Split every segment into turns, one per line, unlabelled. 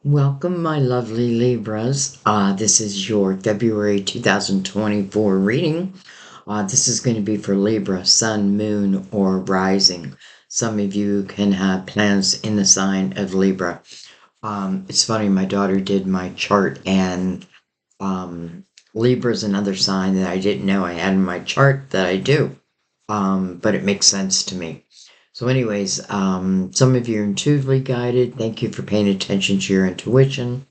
Welcome, my lovely Libras. This is your February 2024 reading. This is going to be for Libra, Sun, Moon, or Rising. Some of you can have plans in the sign of Libra. It's funny, my daughter did my chart, and Libra is another sign that I didn't know I had in my chart that I do. But it makes sense to me. So, anyways, some of you are intuitively guided. Thank you for paying attention to your intuition.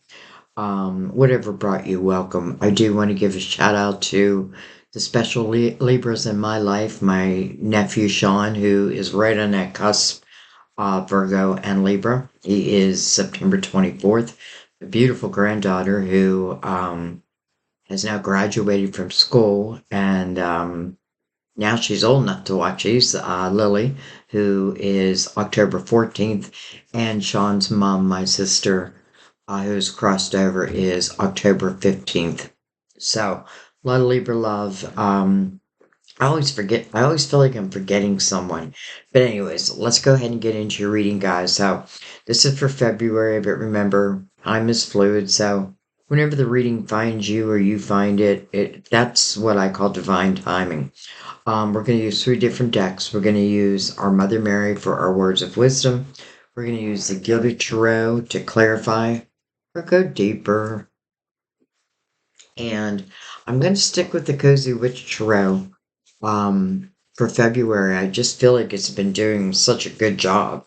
Whatever brought you, welcome. I do want to give a shout out to the special Libras in my life. My nephew Sean, who is right on that cusp, Virgo and Libra. He is September 24th. A beautiful granddaughter who has now graduated from school, and now she's old enough to watch these. Lily, who is October 14th, and Sean's mom, my sister, who's crossed over, is October 15th. So, a lot of Libra love. I always forget, I always feel like I'm forgetting someone. But, anyways, let's go ahead and get into your reading, guys. So, this is for February, but remember, time is fluid. So, whenever the reading finds you or you find it, that's what I call divine timing. We're going to use three different decks. We're going to use our Mother Mary for our words of wisdom. We're going to use the Gilded Tarot to clarify or go deeper. And I'm going to stick with the Cozy Witch Tarot for February. I just feel like it's been doing such a good job.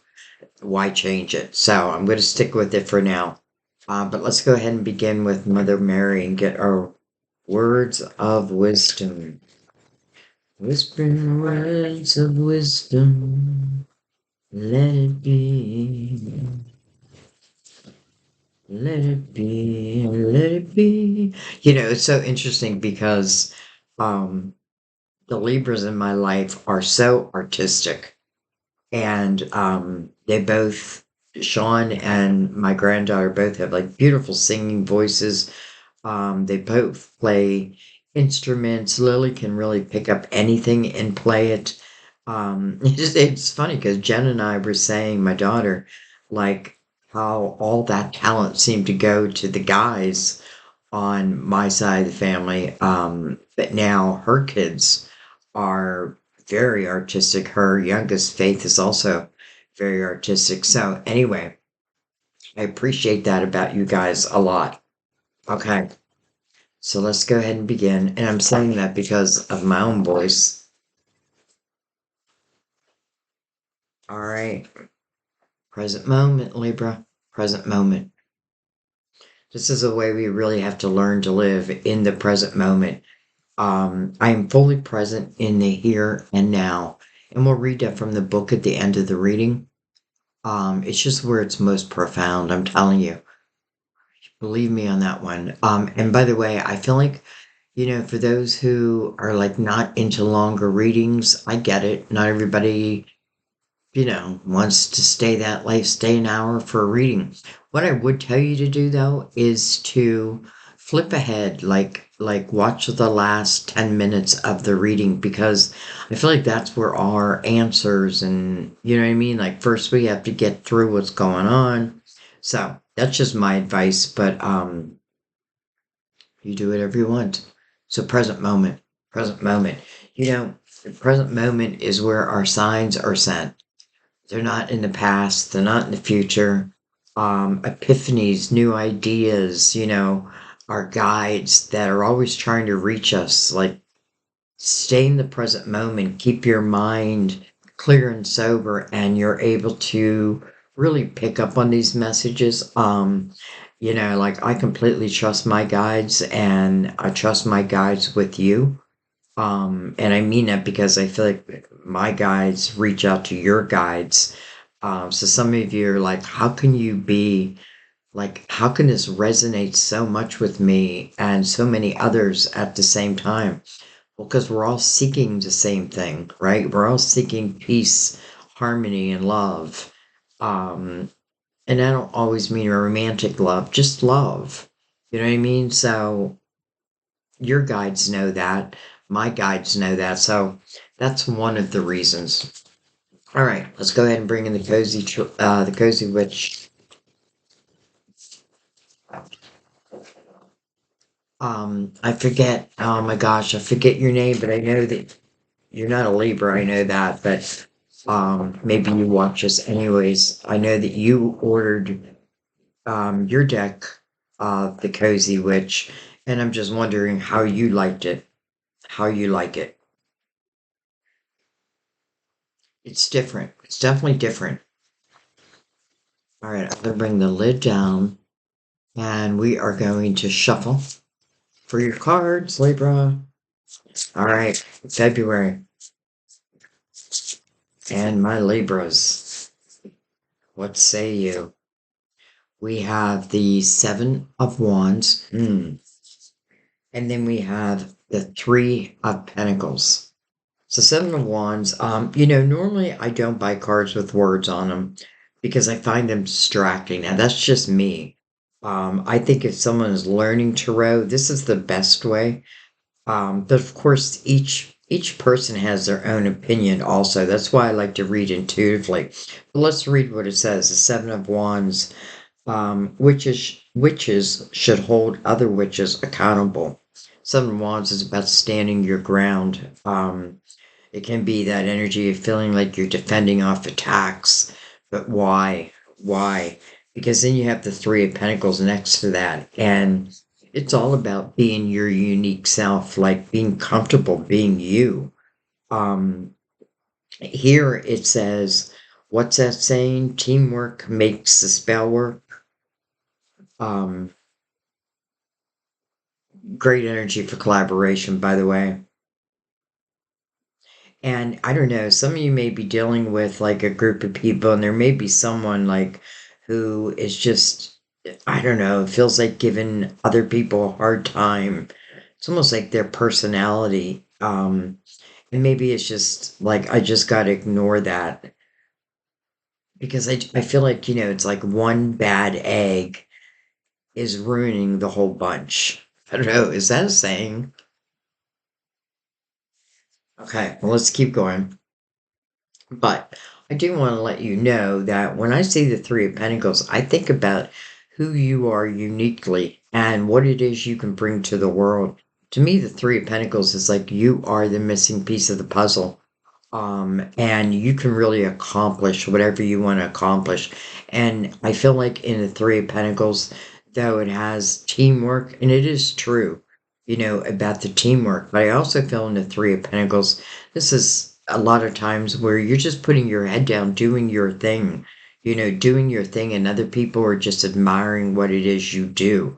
Why change it? So I'm going to stick with it for now. But let's go ahead and begin with Mother Mary and get our words of wisdom. Whispering words of wisdom, let it be, let it be, let it be. It's so interesting because um, the Libras in my life are so artistic, and they both, Sean and my granddaughter, both have like beautiful singing voices. They both play instruments. Lily can really pick up anything and play it. It's funny because Jen and I were saying, my daughter, like how all that talent seemed to go to the guys on my side of the family. But now her kids are very artistic. Her youngest, Faith, is also very artistic. So, anyway, I appreciate that about you guys a lot. Okay. So let's go ahead and begin. And I'm saying that because of my own voice. All right. Present moment, Libra. Present moment. This is a way we really have to learn to live in the present moment. I am fully present in the here and now. And we'll read that from the book at the end of the reading. It's just where it's most profound, I'm telling you. Believe me on that one. And by the way, I feel like for those who are like not into longer readings, I get it. Not everybody, wants to stay that late, stay an hour for a reading. What I would tell you to do though is to flip ahead, like watch the last 10 minutes of the reading because I feel like that's where our answers and you know what I mean? Like first we have to get through what's going on. So that's just my advice, but you do whatever you want. So present moment, present moment. The present moment is where our signs are sent. They're not in the past, they're not in the future. Epiphanies, new ideas, are guides that are always trying to reach us. Like stay in the present moment, keep your mind clear and sober, and you're able to really pick up on these messages. Like I completely trust my guides and I trust my guides with you. And I mean that because I feel like my guides reach out to your guides. So some of you are like, how can you be like, how can this resonate so much with me and so many others at the same time? Well, because we're all seeking the same thing, right? We're all seeking peace, harmony, and love. Um, and I don't always mean a romantic love, just love. You know what I mean? So your guides know that. My guides know that. So that's one of the reasons. All right, let's go ahead and bring in the cozy witch. I forget, oh my gosh, I forget your name, but I know that you're not a Libra, I know that, but maybe you watch us anyways. I know that you ordered your deck of the Cozy Witch, and I'm just wondering how you liked it. How you like it. It's different. It's definitely different. All right, I'm gonna bring the lid down, and we are going to shuffle for your cards, Libra. All right, February, and my Libras. What say you? We have the Seven of Wands, and then we have the Three of Pentacles. So Seven of Wands, normally I don't buy cards with words on them because I find them distracting. Now that's just me. I think if someone is learning tarot, this is the best way. But of course, each person has their own opinion. Also, that's why I like to read intuitively. But let's read what it says. The Seven of Wands. Witches should hold other witches accountable. Seven of Wands is about standing your ground. It can be that energy of feeling like you're defending off attacks, but why? Why? Because then you have the Three of Pentacles next to that, and it's all about being your unique self, like being comfortable being you. Um, Here it says, what's that saying? Teamwork makes the spell work. Um, Great energy for collaboration, by the way. And I don't know, some of you may be dealing with like a group of people, and there may be someone like who is just, I don't know, feels like giving other people a hard time. It's almost like their personality. And maybe it's just like I just got to ignore that because I feel like, it's like one bad egg is ruining the whole bunch. I don't know, is that a saying? Okay, well, let's keep going. But I do want to let you know that when I see the Three of Pentacles, I think about who you are uniquely and what it is you can bring to the world. To me, the Three of Pentacles is like you are the missing piece of the puzzle. And you can really accomplish whatever you want to accomplish. And I feel like in the Three of Pentacles, though it has teamwork, and it is true, about the teamwork, but I also feel in the Three of Pentacles, this is a lot of times where you're just putting your head down, doing your thing, doing your thing, and other people are just admiring what it is you do.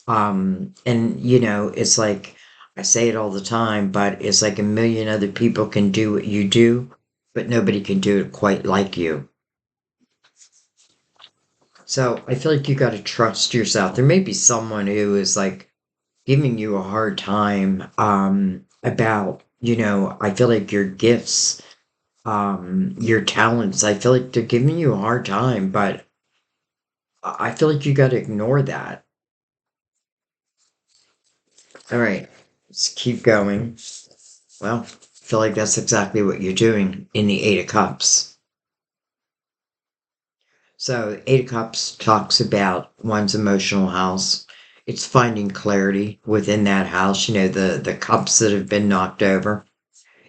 And it's like I say it all the time, but it's like a million other people can do what you do, but nobody can do it quite like you. So I feel like you got to trust yourself. There may be someone who is like giving you a hard time about, I feel like your gifts, your talents. I feel like they're giving you a hard time, but I feel like you got to ignore that. All right, let's keep going. Well, I feel like that's exactly what you're doing in the Eight of Cups. So, Eight of Cups talks about one's emotional house. It's finding clarity within that house, the cups that have been knocked over.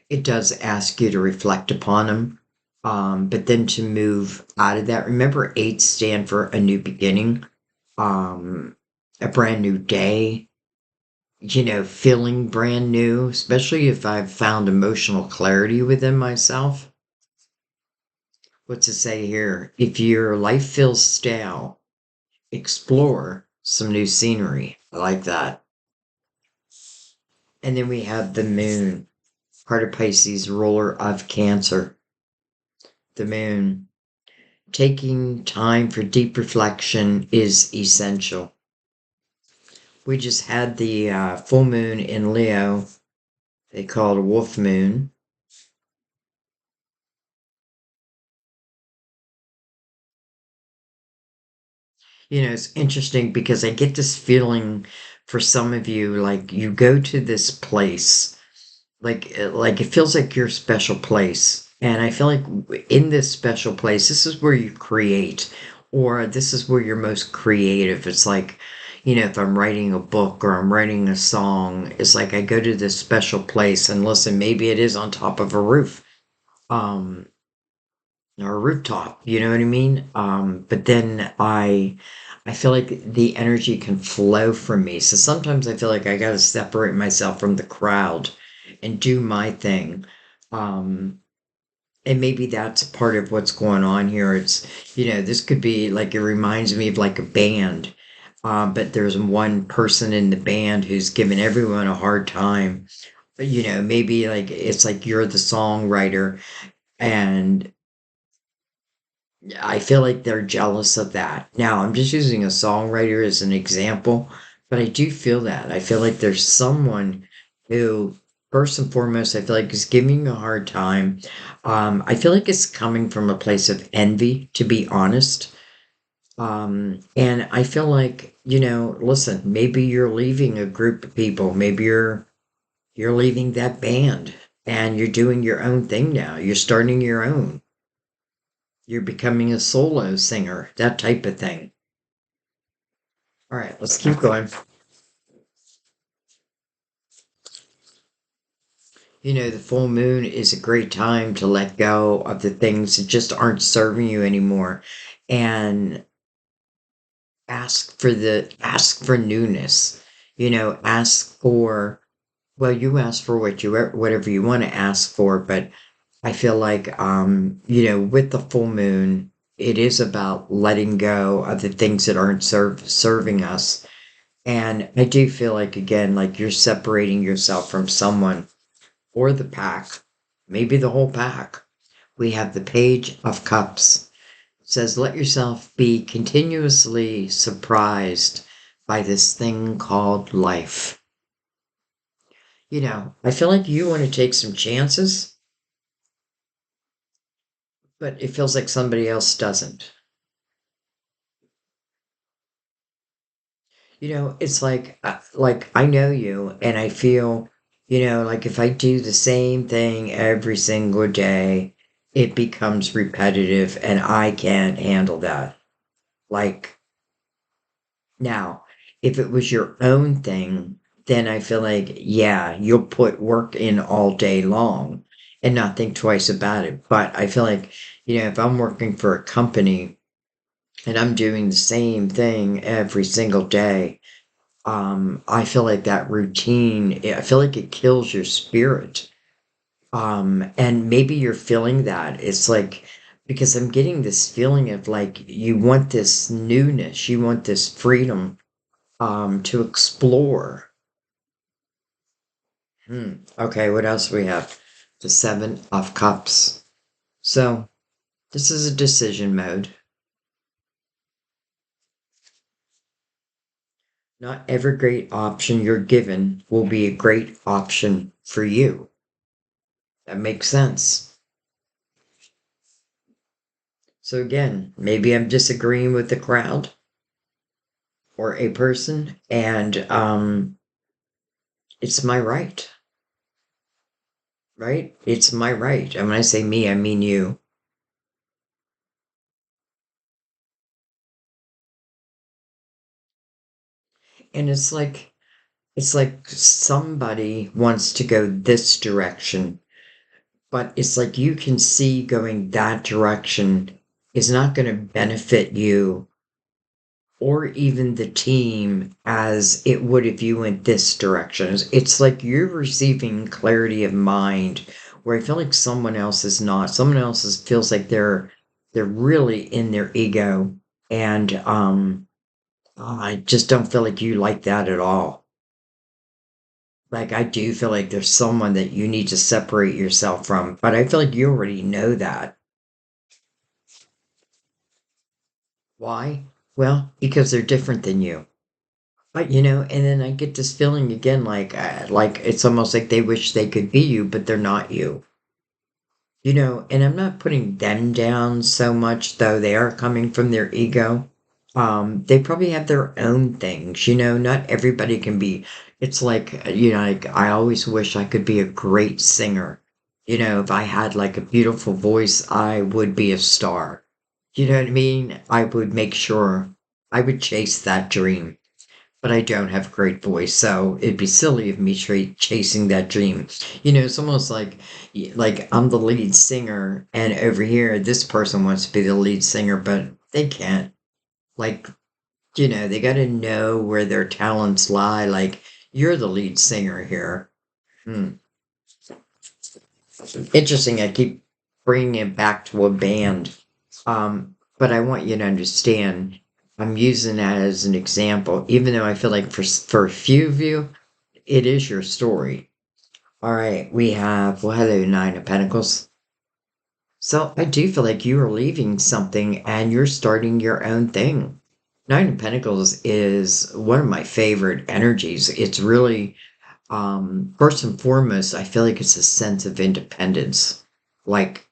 It does ask you to reflect upon them, but then to move out of that. Remember, eight stand for a new beginning, um, a brand new day, feeling brand new, especially if I've found emotional clarity within myself. What's it say here? If your life feels stale, explore some new scenery. I like that. And then we have the moon, part of Pisces, ruler of Cancer. The moon. Taking time for deep reflection is essential. We just had the full moon in Leo. They call it a wolf moon. It's interesting because I get this feeling for some of you, like you go to this place, like it feels like your special place. And I feel like in this special place, this is where you create, or this is where you're most creative. It's like, if I'm writing a book or I'm writing a song, it's like I go to this special place and listen, maybe it is on top of a roof, um, or a rooftop, you know what I mean? But then I feel like the energy can flow from me. So sometimes I feel like I got to separate myself from the crowd and do my thing. Um, and maybe that's part of what's going on here. This could be like, it reminds me of like a band. But there's one person in the band who's giving everyone a hard time. But, maybe like it's like you're the songwriter, and I feel like they're jealous of that. Now, I'm just using a songwriter as an example, but I do feel that. I feel like there's someone who, first and foremost, I feel like is giving you a hard time. I feel like it's coming from a place of envy, to be honest. And I feel like, listen, maybe you're leaving a group of people. Maybe you're leaving that band and you're doing your own thing now. You're starting your own. You're becoming a solo singer, that type of thing. All right, let's keep going. The full moon is a great time to let go of the things that just aren't serving you anymore and ask for newness. Ask for, well, you ask for whatever you want to ask for, but I feel like with the full moon, it is about letting go of the things that aren't serving us. And I do feel like, again, like you're separating yourself from someone or the pack, maybe the whole pack. We have the Page of Cups. It says, let yourself be continuously surprised by this thing called life. I feel like you want to take some chances, but it feels like somebody else doesn't. It's like I know you, and I feel, like if I do the same thing every single day, it becomes repetitive, and I can't handle that. Like, now, if it was your own thing, then I feel like, yeah, you'll put work in all day long and not think twice about it. But I feel like, if I'm working for a company and I'm doing the same thing every single day, I feel like that routine, I feel like it kills your spirit. And maybe you're feeling that. It's like, because I'm getting this feeling of like you want this newness, you want this freedom, to explore. Okay, what else we have? The Seven of Cups. So this is a decision mode. Not every great option you're given will be a great option for you. That makes sense. So again, maybe I'm disagreeing with the crowd or a person, and it's my right, right? It's my right. And when I say me, I mean you. And it's like somebody wants to go this direction, but it's like you can see going that direction is not going to benefit you or even the team as it would if you went this direction. It's like you're receiving clarity of mind where I feel like someone else is not. Someone else feels like they're really in their ego, and I just don't feel like you like that at all. Like I do feel like there's someone that you need to separate yourself from, but I feel like you already know that. Why? Well, because they're different than you. But and then I get this feeling again, like it's almost like they wish they could be you, but they're not you. And I'm not putting them down so much, though they are coming from their ego. They probably have their own things. Not everybody can be. It's like, like I always wish I could be a great singer. If I had like a beautiful voice, I would be a star. You know what I mean? I would make sure I would chase that dream. but I don't have a great voice, so it'd be silly of me chasing that dream. It's almost like I'm the lead singer, and over here, this person wants to be the lead singer, but they can't. Like, they got to know where their talents lie. Like, you're the lead singer here. Hmm. Interesting. I keep bringing it back to a band. But I want you to understand, I'm using that as an example, even though I feel like for a few of you, it is your story. All right, we have, well, hello, Nine of Pentacles. So I do feel like you are leaving something and you're starting your own thing. Nine of Pentacles is one of my favorite energies. It's really, first and foremost, I feel like it's a sense of independence. Like,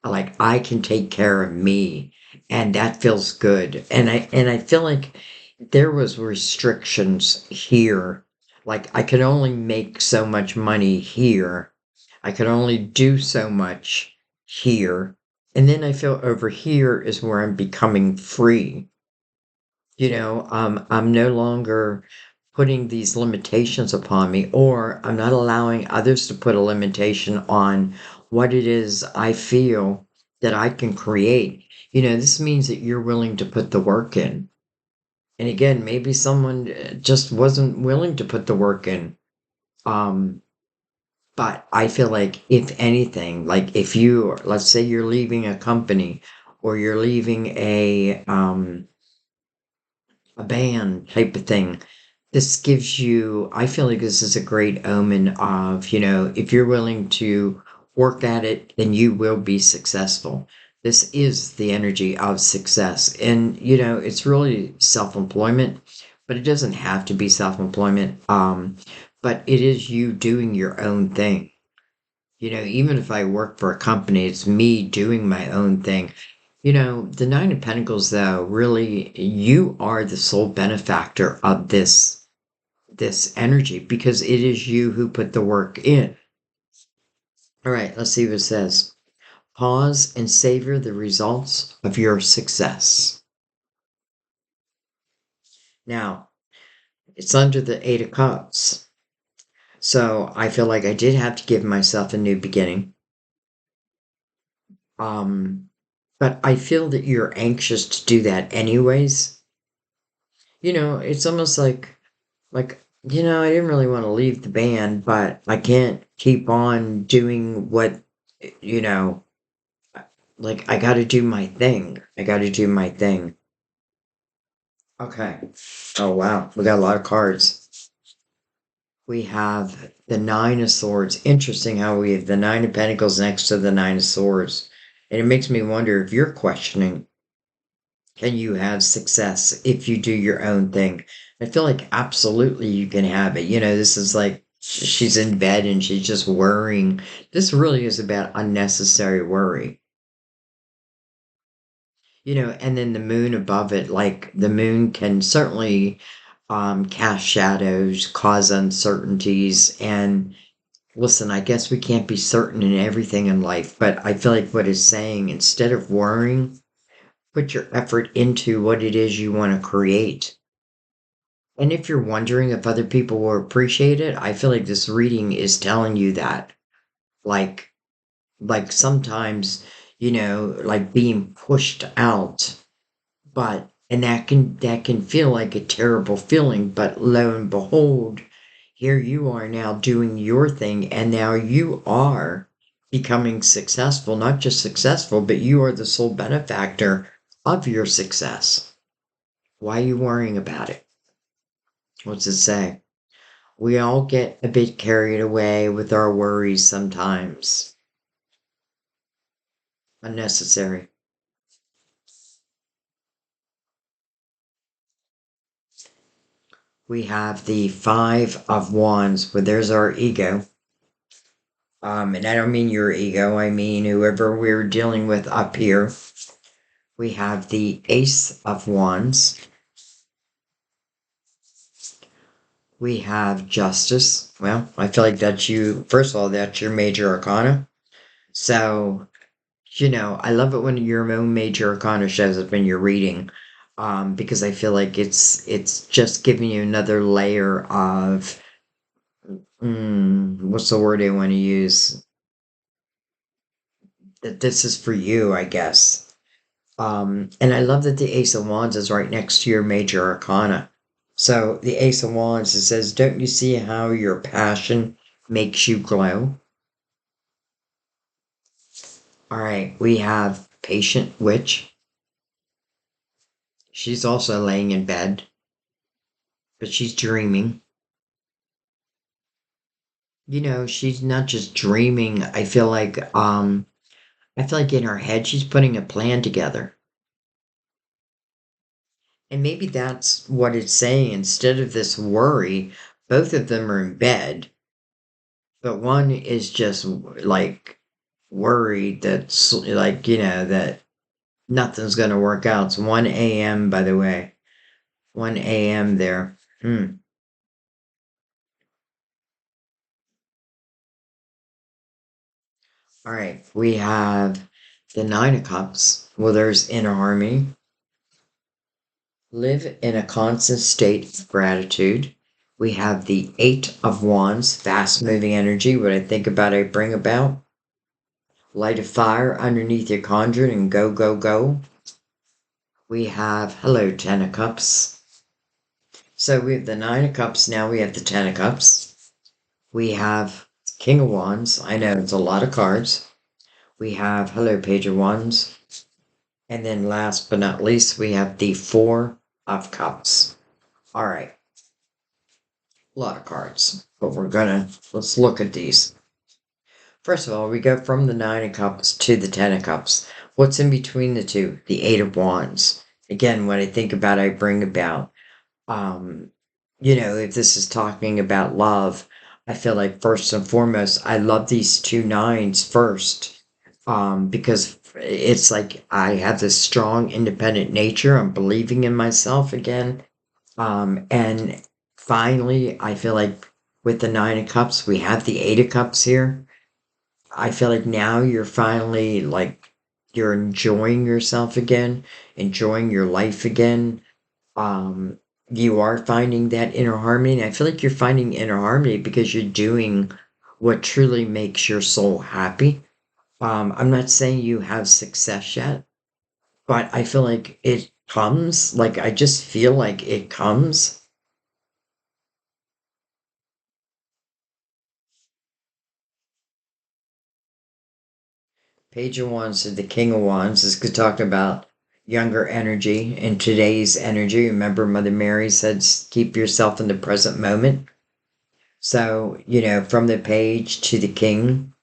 like I can take care of me, and that feels good. And I feel like there was restrictions here. Like I could only make so much money here. I could only do so much here. And then I feel over here is where I'm becoming free. I'm no longer putting these limitations upon me, or I'm not allowing others to put a limitation on what it is I feel that I can create. This means that you're willing to put the work in. And again, maybe someone just wasn't willing to put the work in. Um, but I feel like if anything, like if you, let's say you're leaving a company or you're leaving a band type of thing. This gives you, I feel like this is a great omen of, if you're willing to work at it, then you will be successful. This is the energy of success. And, it's really self employment, but it doesn't have to be self employment. But it is you doing your own thing. Even if I work for a company, it's me doing my own thing. The Nine of Pentacles, though, really, you are the sole benefactor of this energy because it is you who put the work in. All right, let's see what it says. Pause and savor the results of your success. Now, it's under the Eight of Cups. So I feel like I did have to give myself a new beginning. Um, but I feel that you're anxious to do that anyways. It's almost like, I didn't really want to leave the band, but I can't keep on doing what, you know, like I got to do my thing. I got to do my thing. Okay. Oh, wow. We got a lot of cards. We have the Nine of Swords. Interesting how we have the Nine of Pentacles next to the Nine of Swords. And it makes me wonder if you're questioning, can you have success if you do your own thing? I feel like absolutely you can have it. This is like she's in bed and she's just worrying. This really is about unnecessary worry. And then the moon above it, like the moon can certainly cast shadows, cause uncertainties. And listen, I guess we can't be certain in everything in life, but I feel like what it's saying, instead of worrying, put your effort into what it is you want to create. And if you're wondering if other people will appreciate it, I feel like this reading is telling you that. Like, like sometimes, like being pushed out, but and that can feel like a terrible feeling, but lo and behold, here you are now doing your thing, and now you are becoming successful, not just successful, but you are the sole benefactor of your success. Why are you worrying about it? What's it say? We all get a bit carried away with our worries sometimes. Unnecessary. We have the Five of Wands, where there's our ego. And I don't mean your ego, I mean whoever we're dealing with up here. We have the Ace of Wands. We have Justice. Well, I feel like that's you. First of all, that's your major arcana. So, I love it when your own major arcana shows up in your reading. because I feel like it's just giving you another layer of what's the word I want to use? That this is for you, I guess. And I love that the Ace of Wands is right next to your major arcana. So the Ace of Wands, it says, don't you see how your passion makes you glow? All right, we have Patient Witch. She's also laying in bed, but she's dreaming. You know, she's not just dreaming. I feel like in her head she's putting a plan together. And maybe that's what it's saying. Instead of this worry, both of them are in bed, but one is just like worried that's like, that nothing's going to work out. It's 1 a.m., by the way. 1 a.m. there. All right. We have the Nine of Cups. Well, there's inner harmony. Live in a constant state of gratitude. We have the Eight of Wands, fast moving energy. What I think about, I bring about. Light a fire underneath your cauldron and go, go, go. We have, hello, Ten of Cups. So we have the Nine of Cups. Now we have the Ten of Cups. We have King of Wands. I know it's a lot of cards. We have, hello, Page of Wands. And then last but not least, we have the Four of Cups. All right. A lot of cards, but let's look at these. First of all, we go from the Nine of Cups to the Ten of Cups. What's in between the two? The Eight of Wands. Again, when I think about, I bring about. Um, if this is talking about love, I feel like first and foremost, I love these two nines first. Because it's like I have this strong, independent nature. I'm believing in myself again. And finally, I feel like with the Nine of Cups, we have the Eight of Cups here. I feel like now you're finally like you're enjoying yourself again, enjoying your life again. Um, you are finding that inner harmony. And I feel like you're finding inner harmony because you're doing what truly makes your soul happy. I'm not saying you have success yet, but I feel like it comes. Like I just feel like it comes. Page of Wands to the King of Wands. This could talk about younger energy and today's energy. Remember, Mother Mary said, keep yourself in the present moment. So, from the page to the King,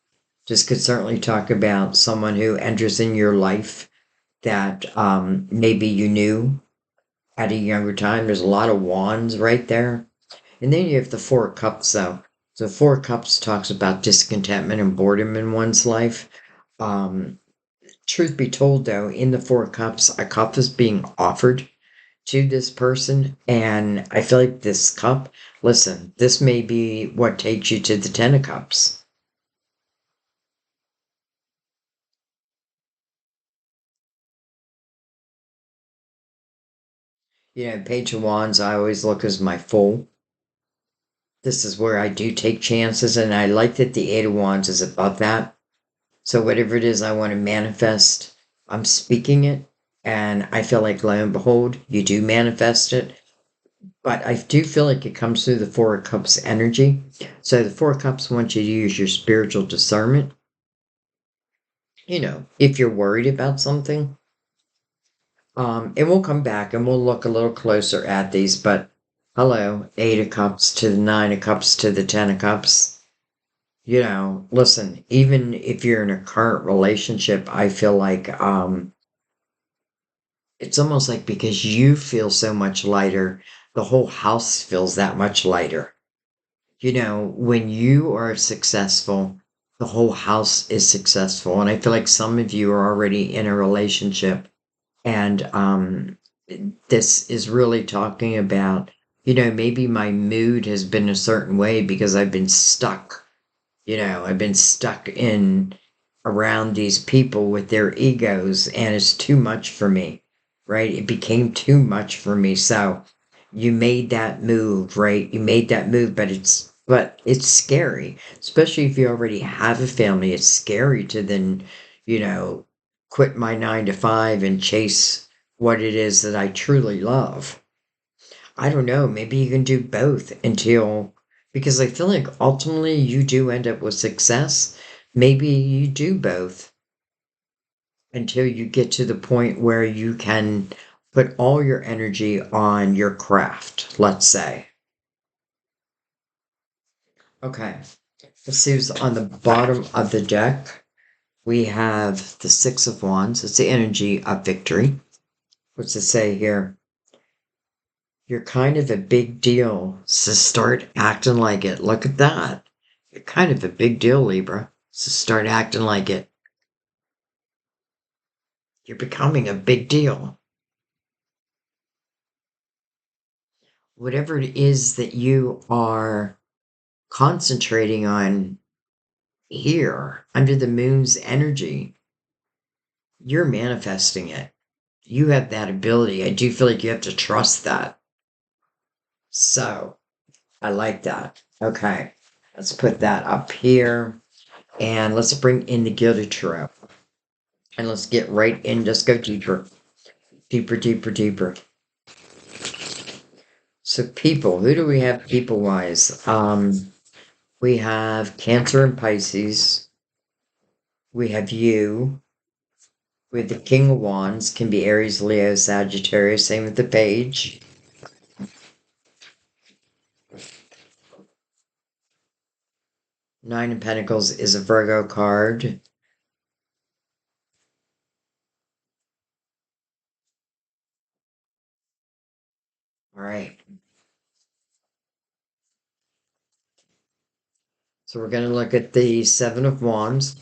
this could certainly talk about someone who enters in your life that maybe you knew at a younger time. There's a lot of wands right there. And then you have the Four of Cups, though. So, Four of Cups talks about discontentment and boredom in one's life. Um, Truth be told, though, in the Four of Cups, a cup is being offered to this person. And I feel like this cup, listen, this may be what takes you to the Ten of Cups. Page of Wands, I always look as my Fool. This is where I do take chances, and I like that the Eight of Wands is above that. So whatever it is I want to manifest, I'm speaking it. And I feel like, lo and behold, you do manifest it. But I do feel like it comes through the Four of Cups energy. So the Four of Cups wants you to use your spiritual discernment. If you're worried about something, and we'll come back and we'll look a little closer at these. But hello, Eight of Cups to the Nine of Cups to the Ten of Cups. Listen, even if you're in a current relationship, I feel like it's almost like because you feel so much lighter, the whole house feels that much lighter. When you are successful, the whole house is successful. And I feel like some of you are already in a relationship. And this is really talking about, maybe my mood has been a certain way because I've been stuck. I've been stuck in around these people with their egos, and it's too much for me. right? It became too much for me. So you made that move, right? You made that move, but it's scary, especially if you already have a family. It's scary to then, you know, quit my 9 to 5 and chase what it is that I truly love. I don't know, maybe you can do both until, because I feel like ultimately you do end up with success. Maybe you do both until you get to the point where you can put all your energy on your craft, let's say. Okay, let's see who's on the bottom of the deck. We have the Six of Wands. It's the energy of victory. What's it say here? You're kind of a big deal, so start acting like it. Look at that. You're kind of a big deal, Libra, so start acting like it. You're becoming a big deal. Whatever it is that you are concentrating on here under the moon's energy, you're manifesting it. You have that ability. I do feel like you have to trust that. So I like that. Okay, let's put that up here and let's bring in the Gilded Tarot. And let's get right in. Just go deeper, deeper, deeper, deeper. So people, who do we have people wise? We have Cancer and Pisces. We have you. With the King of Wands, can be Aries, Leo, Sagittarius. Same with the Page. Nine of Pentacles is a Virgo card. All right. So we're going to look at the Seven of Wands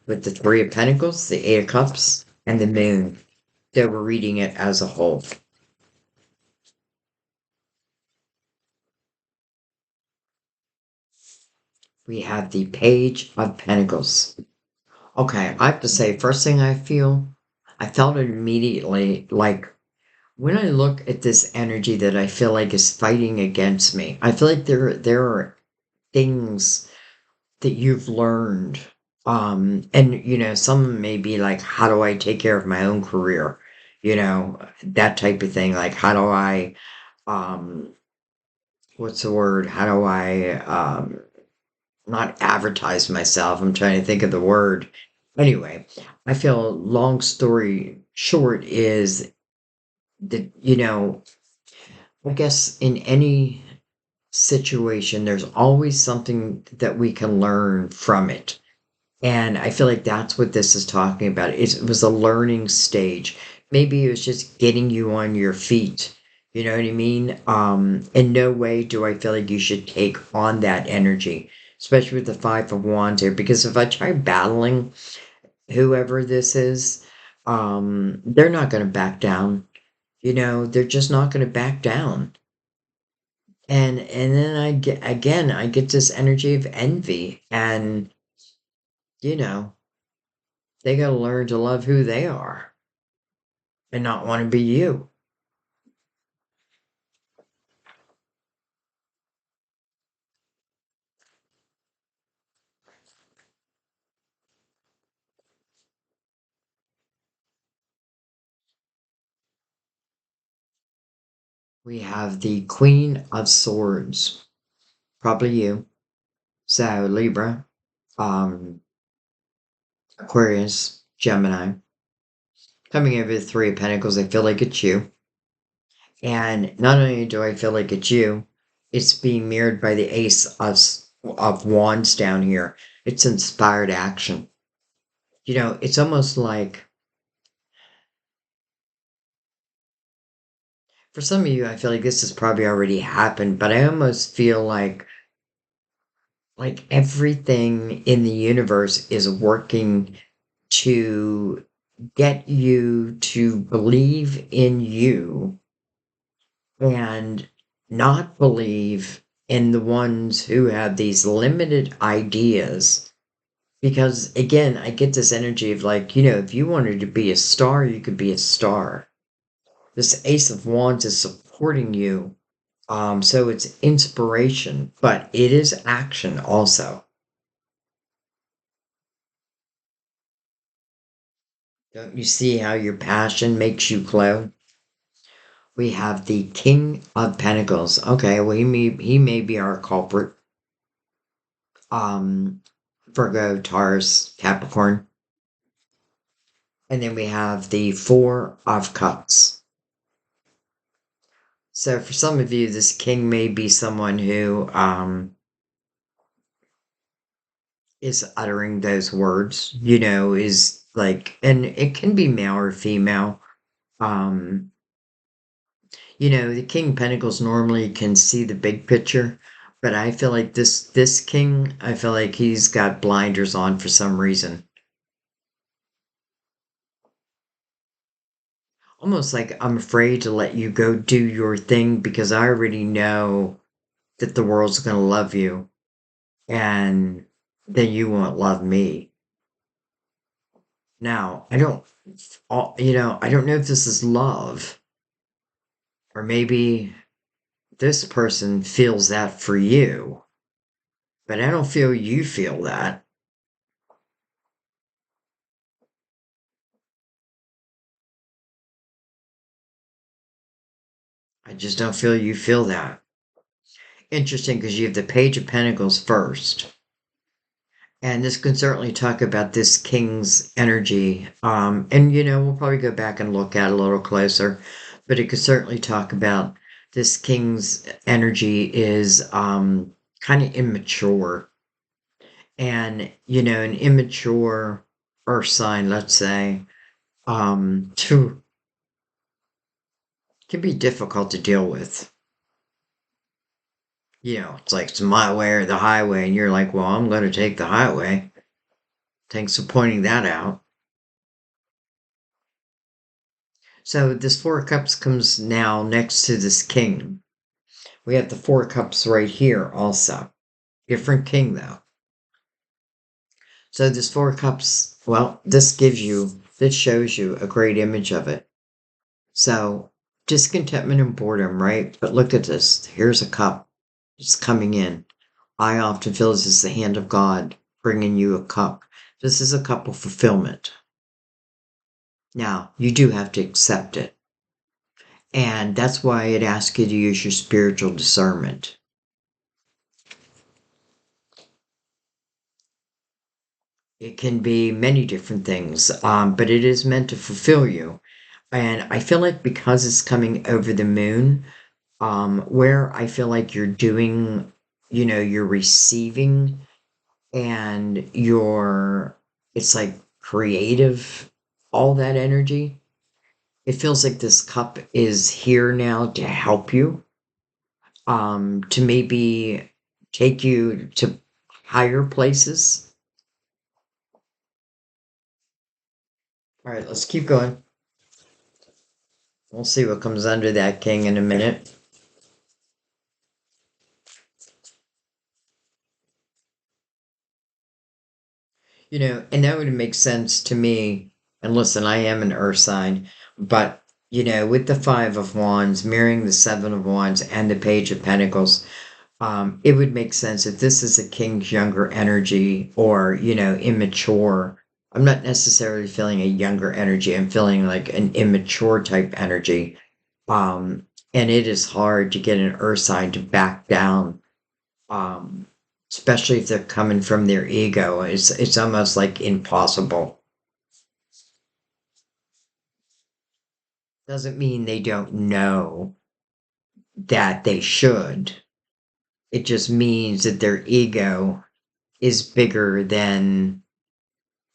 with the Three of Pentacles, the Eight of Cups, and the Moon. So we're reading it as a whole. We have the Page of Pentacles. Okay, I have to say, first thing I felt it immediately, like when I look at this energy that I feel like is fighting against me. I feel like there are things that you've learned. And some may be like, how do I take care of my own career? That type of thing. Like, how do I, um, what's the word? How do I, not advertise myself? I'm trying to think of the word. Anyway, I feel long story short is that, I guess in any situation, there's always something that we can learn from it. And I feel like that's what this is talking about. It was a learning stage. Maybe it was just getting you on your feet. You know what I mean? In no way do I feel like you should take on that energy, especially with the Five of Wands here, because if I try battling whoever this is, they're not going to back down. They're just not going to back down. And then I get this energy of envy, and you know they got to learn to love who they are and not want to be you. We have the Queen of Swords, probably you. So Libra, um, Aquarius, Gemini. Coming over the Three of Pentacles, I feel like it's you. And not only do I feel like it's you, it's being mirrored by the Ace of Wands down here. It's inspired action. It's almost like, for some of you, I feel like this has probably already happened, but I almost feel like everything in the universe is working to get you to believe in you and not believe in the ones who have these limited ideas. Because again, I get this energy of like, if you wanted to be a star, you could be a star. This Ace of Wands is supporting you. So it's inspiration, but it is action also. Don't you see how your passion makes you glow? We have the King of Pentacles. Okay, well he may be our culprit. Um, Virgo, Taurus, Capricorn. And then we have the Four of Cups. So for some of you, this king may be someone who is uttering those words, is like, and it can be male or female. Um, the King of Pentacles normally can see the big picture, but I feel like this king, I feel like he's got blinders on for some reason. Almost like I'm afraid to let you go do your thing because I already know that the world's going to love you and then you won't love me. Now, I don't know if this is love or maybe this person feels that for you, but I don't feel you feel that. I just don't feel you feel that. Interesting because you have the Page of Pentacles first. And this can certainly talk about this king's energy. And we'll probably go back and look at it a little closer, but it could certainly talk about this king's energy is kind of immature. And, an immature earth sign, let's say, to, can be difficult to deal with. It's like it's my way or the highway, and you're like, well, I'm going to take the highway. Thanks for pointing that out. So this Four of Cups comes now next to this King. We have the Four of Cups right here also. Different King though. So this Four of Cups, well, this shows you a great image of it. So discontentment and boredom, right? But look at this. Here's a cup. It's coming in. I often feel this is the hand of God bringing you a cup. This is a cup of fulfillment. Now, you do have to accept it. And that's why it asks you to use your spiritual discernment. It can be many different things, but it is meant to fulfill you. And I feel like because it's coming over the moon, where I feel like you're doing, you're receiving and it's like creative, all that energy. It feels like this cup is here now to help you, to maybe take you to higher places. All right, let's keep going. We'll see what comes under that king in a minute. And that would make sense to me. And listen, I am an earth sign, but with the Five of Wands mirroring the Seven of Wands and the Page of Pentacles, it would make sense if this is a king's younger energy or, immature. I'm not necessarily feeling a younger energy. I'm feeling like an immature type energy. And it is hard to get an earth sign to back down, um, especially if they're coming from their ego. It's almost like impossible. Doesn't mean they don't know that they should. It just means that their ego is bigger than,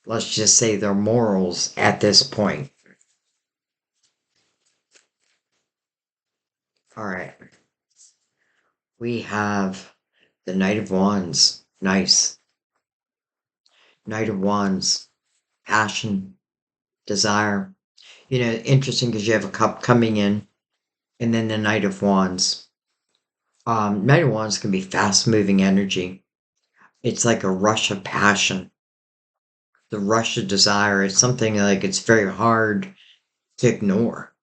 let's just say, their morals at this point. All right. We have the Knight of Wands. Nice. Knight of Wands. Passion. Desire. Interesting because you have a cup coming in and then the Knight of Wands. Knight of Wands can be fast moving energy. It's like a rush of passion. The rush of desire is something like it's very hard to ignore.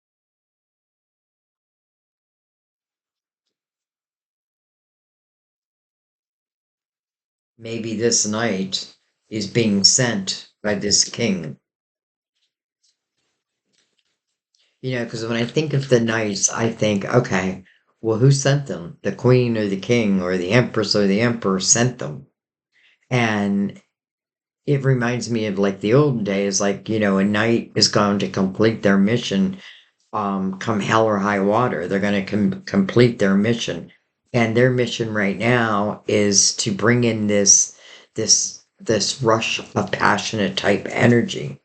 maybe this night is being sent by this king. Because when I think of the knights, I think, okay, well, who sent them? The queen or the king or the empress or the emperor sent them. And it reminds me of like the olden days, like, a knight is going to complete their mission, come hell or high water. They're going to complete their mission. And their mission right now is to bring in this rush of passionate type energy.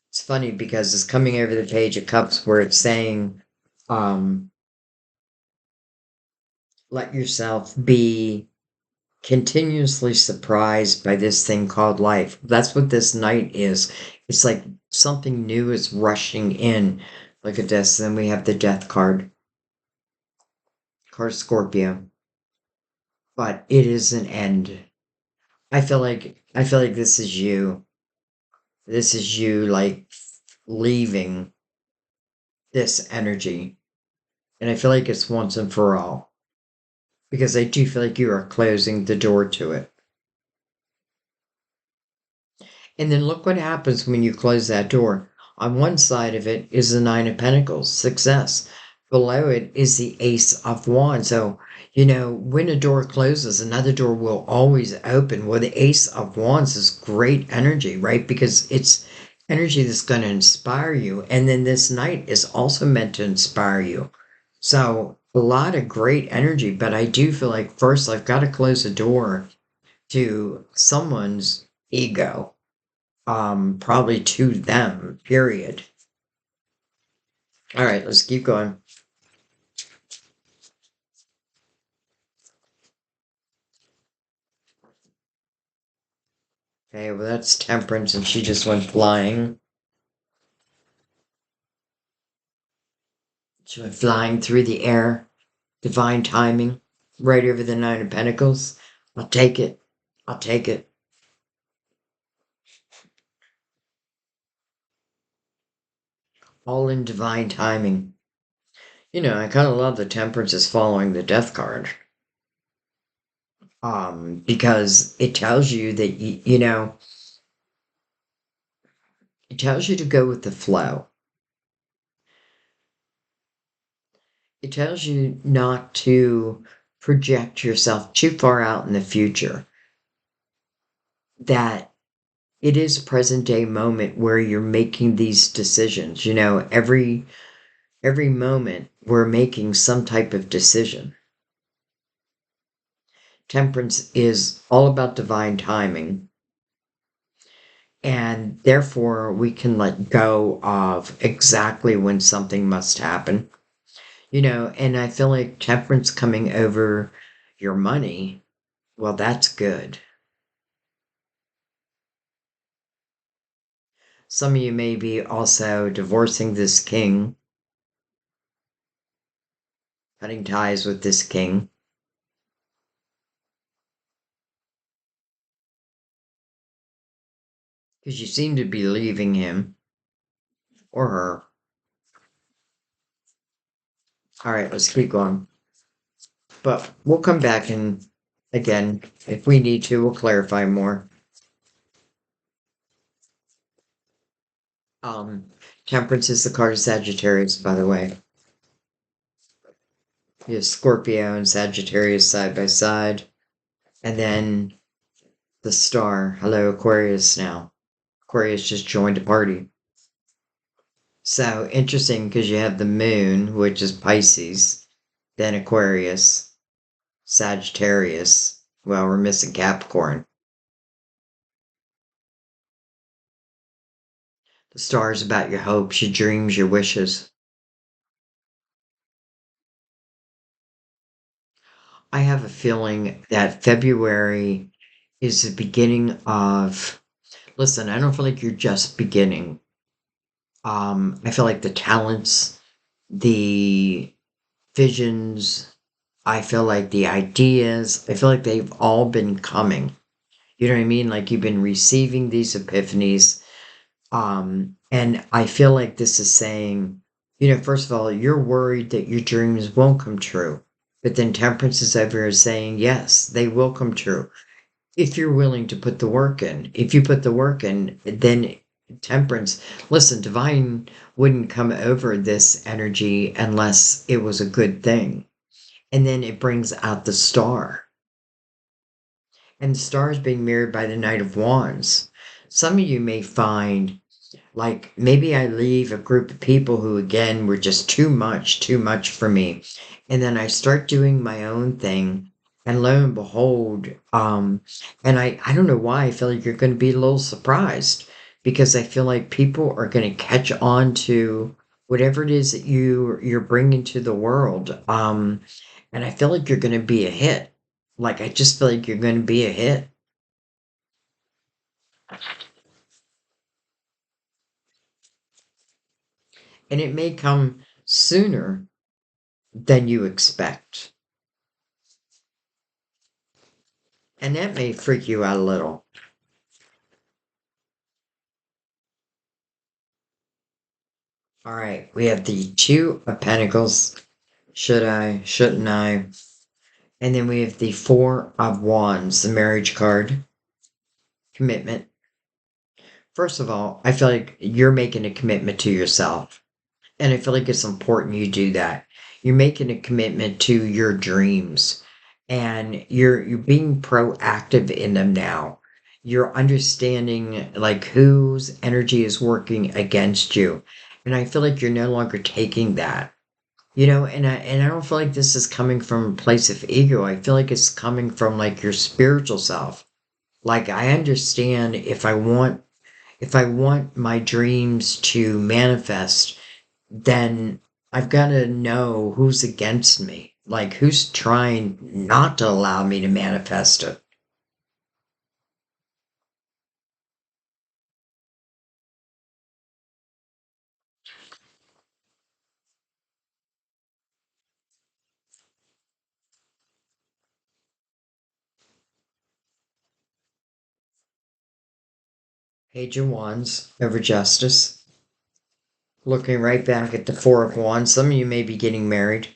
It's funny because it's coming over the page of cups where it's saying, um, let yourself be continuously surprised by this thing called life. That's what this night is. It's like something new is rushing in. Look at this. Then we have the death card Scorpio. But it is an end. I feel like this is you. This is you like leaving this energy. And I feel like it's once and for all. Because I do feel like you are closing the door to it. And then look what happens when you close that door. On one side of it is the Nine of Pentacles, success. Below it is the Ace of Wands. So, when a door closes, another door will always open. Well, the Ace of Wands is great energy, right? Because it's energy that's going to inspire you. And then this night is also meant to inspire you. So, a lot of great energy. But I do feel like first I've got to close the door to someone's ego, probably to them, period. All right, let's keep going. Okay, well, that's Temperance, and she just went flying. She went flying through the air. Divine timing, right over the Nine of Pentacles. I'll take it. I'll take it. All in divine timing. I kind of love the Temperance is following the Death card. Because it tells you that, it tells you to go with the flow. It tells you not to project yourself too far out in the future. That it is present day moment where you're making these decisions. Every moment we're making some type of decision. Temperance is all about divine timing. And therefore, we can let go of exactly when something must happen. And I feel like temperance coming over your money, well, that's good. Some of you may be also divorcing this king, cutting ties with this king. Because you seem to be leaving him or her. All right, let's keep going. But we'll come back and again, if we need to, we'll clarify more. Temperance is the card of Sagittarius, by the way. You have Scorpio and Sagittarius side by side. And then the star. Hello, Aquarius now. Aquarius just joined a party. So interesting because you have the moon, which is Pisces, then Aquarius, Sagittarius. Well, we're missing Capricorn. The star is about your hopes, your dreams, your wishes. I have a feeling that February is the beginning of. Listen, I don't feel like you're just beginning. I feel like the talents, the visions, I feel like the ideas, I feel like they've all been coming. You know what I mean? Like you've been receiving these epiphanies. And I feel like this is saying, First of all, you're worried that your dreams won't come true. But then Temperance is over here saying, yes, they will come true if you're willing to put the work in. If you put the work in, then Temperance, listen, Divine wouldn't come over this energy unless it was a good thing. And then it brings out the Star. And the Star is being mirrored by the Knight of Wands. Some of you may find, like, maybe I leave a group of people who, again, were just too much for me. And then I start doing my own thing. And lo and behold, and I don't know why I feel like you're going to be a little surprised because I feel like people are going to catch on to whatever it is that you're bringing to the world. And I feel like you're going to be a hit. Like, I just feel like you're going to be a hit. And it may come sooner than you expect. And that may freak you out a little. All right, we have the Two of Pentacles. Should I? Shouldn't I? And then we have the Four of Wands, the marriage card. Commitment. First of all, I feel like you're making a commitment to yourself. And I feel like it's important you do that. You're making a commitment to your dreams and you're being proactive in them now. You're understanding like whose energy is working against you. And I feel like you're no longer taking that. And I don't feel like this is coming from a place of ego. I feel like it's coming from like your spiritual self. Like I understand if I want my dreams to manifest, then I've got to know who's against me, like who's trying not to allow me to manifest it. Page of Wands over Justice. Looking right back at the Four of Wands. Some of you may be getting married.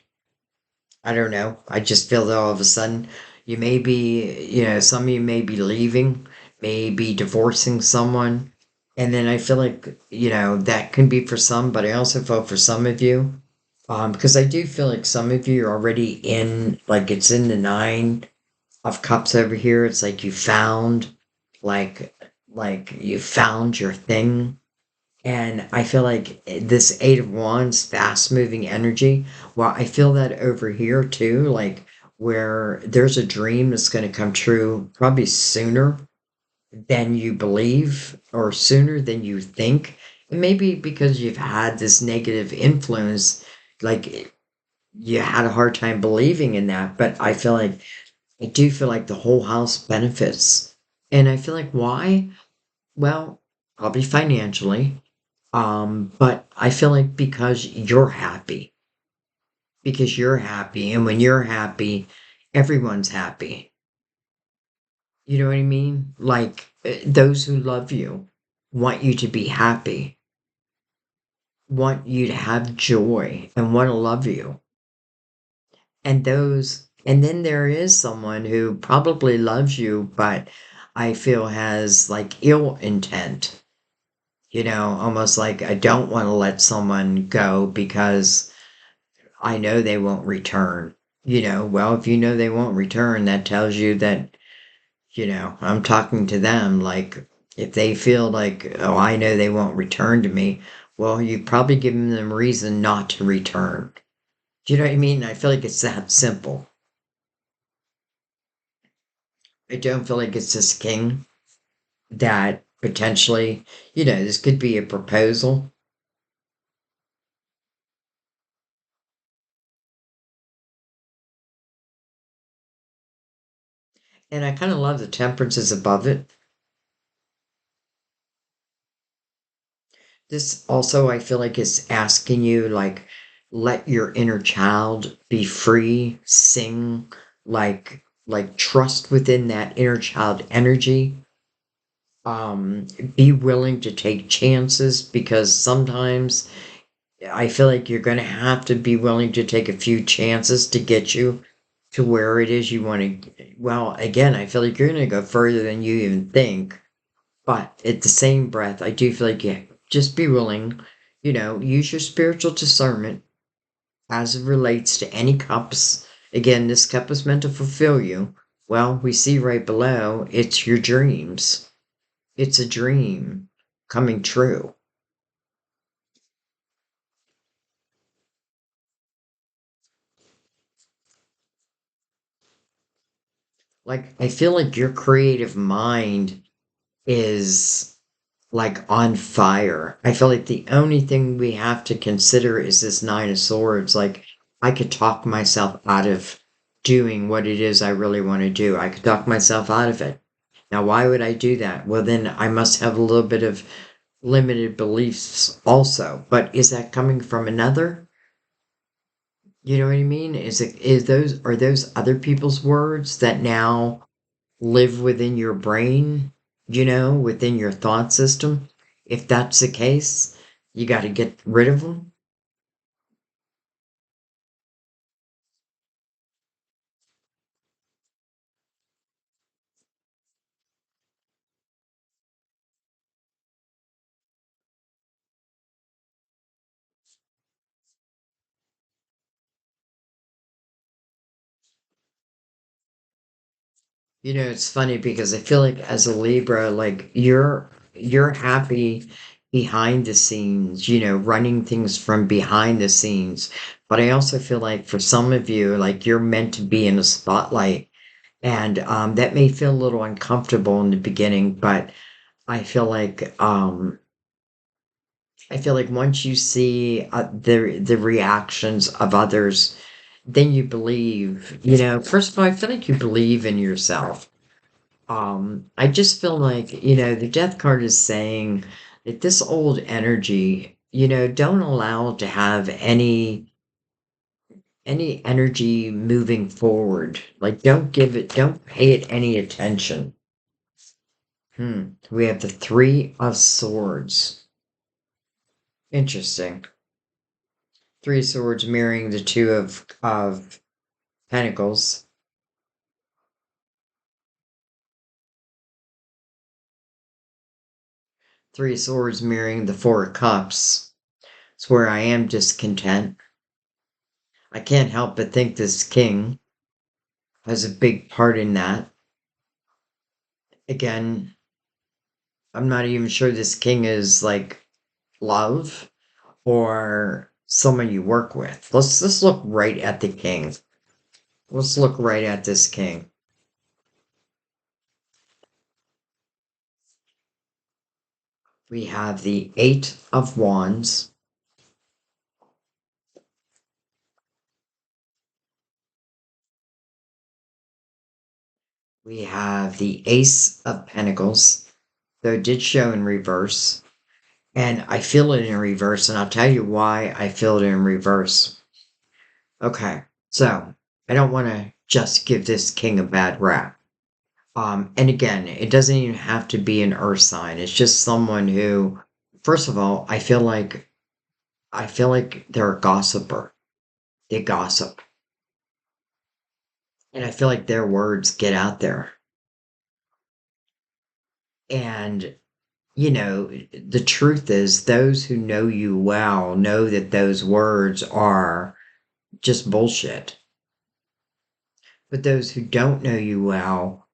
I don't know. I just feel that all of a sudden you may be, some of you may be leaving, may be divorcing someone. And then I feel like, that can be for some, but I also feel for some of you. Because I do feel like some of you are already in, like it's in the Nine of Cups over here. It's like like, you found your thing. And I feel like this Eight of Wands, fast moving energy. Well, I feel that over here too, like where there's a dream that's going to come true probably sooner than you believe or sooner than you think. And maybe because you've had this negative influence, like you had a hard time believing in that. But I do feel like the whole house benefits. And I feel like why? Well, probably financially. But I feel like because you're happy, and when you're happy, everyone's happy. You know what I mean? Like those who love you want you to be happy, want you to have joy, and want to love you. And then there is someone who probably loves you, but I feel has like ill intent. Almost like I don't want to let someone go because I know they won't return. Well, if you know they won't return, that tells you that, I'm talking to them. Like, if they feel like, oh, I know they won't return to me, well, you've probably given them reason not to return. Do you know what I mean? I feel like it's that simple. I don't feel like it's this king that potentially, this could be a proposal. And I kind of love the temperance is above it. This also, I feel like is asking you, like, let your inner child be free, sing, trust within that inner child energy. Be willing to take chances because sometimes I feel like you're going to have to be willing to take a few chances to get you to where it is you want to. Well, again, I feel like you're going to go further than you even think. But at the same breath, I do feel like just be willing, use your spiritual discernment as it relates to any cups. Again, this cup is meant to fulfill you. Well, we see right below, it's your dreams. It's a dream coming true. Like, I feel like your creative mind is like on fire. I feel like the only thing we have to consider is this Nine of Swords. Like, I could talk myself out of doing what it is I really want to do. I could talk myself out of it. Now, why would I do that? Well, then I must have a little bit of limited beliefs also. But is that coming from another? You know what I mean? Are those other people's words that now live within your brain, within your thought system? If that's the case, you got to get rid of them. It's funny because I feel like as a Libra, like you're happy behind the scenes, running things from behind the scenes. But I also feel like for some of you, like you're meant to be in a spotlight. And that may feel a little uncomfortable in the beginning, but I feel like once you see the reactions of others, then you believe. First of all, I feel like you believe in yourself. I just feel like, the death card is saying that this old energy, don't allow it to have any energy moving forward. Like don't pay it any attention. We have the Three of Swords. Interesting. Three swords mirroring the two of pentacles. Three swords mirroring the Four of Cups. It's where I am discontent. I can't help but think this king has a big part in that. Again, I'm not even sure this king is like love or someone you work with. Let's look right at the king. Let's look right at this king. We have the Eight of Wands. We have the Ace of Pentacles, though it did show in reverse. And I feel it in reverse, and I'll tell you why I feel it in reverse. Okay, so I don't want to just give this king a bad rap. And again, it doesn't even have to be an earth sign. It's just someone who, first of all, I feel like they're a gossiper. They gossip. And I feel like their words get out there. And the truth is, those who know you well know that those words are just bullshit. But those who don't know you well,